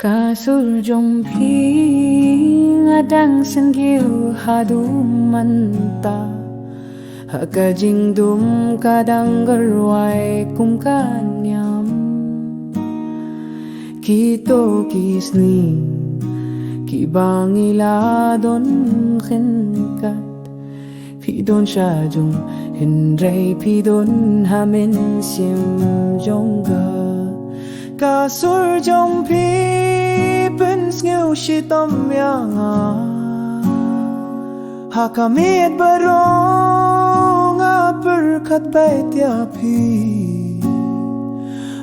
Kasul jompi ngadang senggil hadu manta Hakajing dum kadang gerwai kum kanyam Kito kisni kibangila don khenkat Pidon syajung hindray pidon hamin sim jongga Kasur jompi pens ngeu shitom yanga Hakamit barong aperkat bait yapi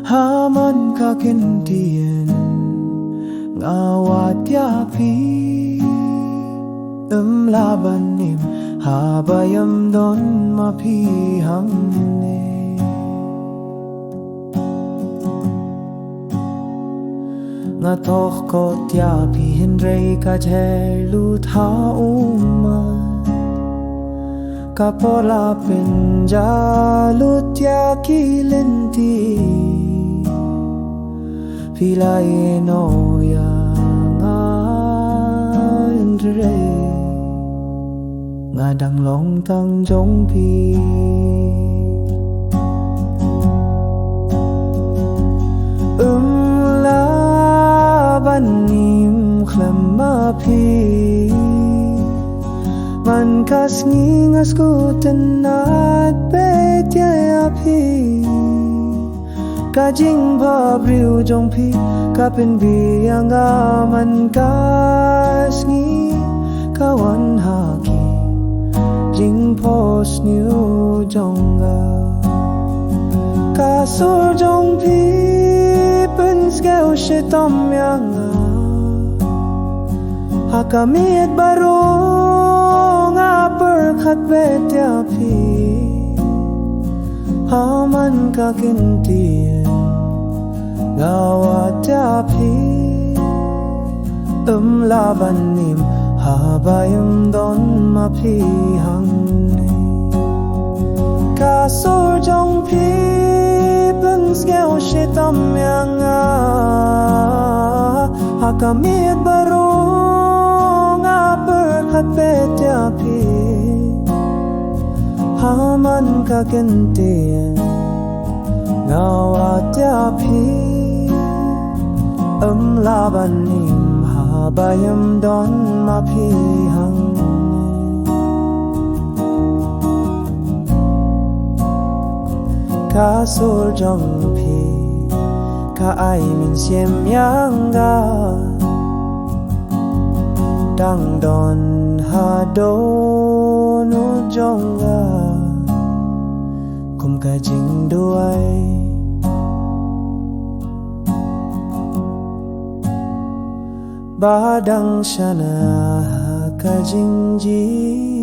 Haman kakintian ngawat yapi Labanim habayam don mapihang Nga toch ko tiapi hindray ka lut ha umat Kapola pinjalut ya kilinti Pilay no ya nga hindray Nga dang long tang jong pi Banim klamapi Man kas ngingas ku tenat betya api Kajing pabriu jong pi kapin biang man kas ngi kawan haki Jing pos niu jongga Kasur jong pi Skeu shitom yanga Hakamit barong aperkat betya pi Haman kakintian ngawat yapi Labanim habayam don mapihang Kasur jong pi Skeu shitom yanga Hakamit barong aperkat betya pi Haman kakintian ngawat yapi Labanim habayam don mapihang Kasur jong pi Kaay min siem yanga Dang don ha don ujongga Kum kajing duay Badang syana kajing ji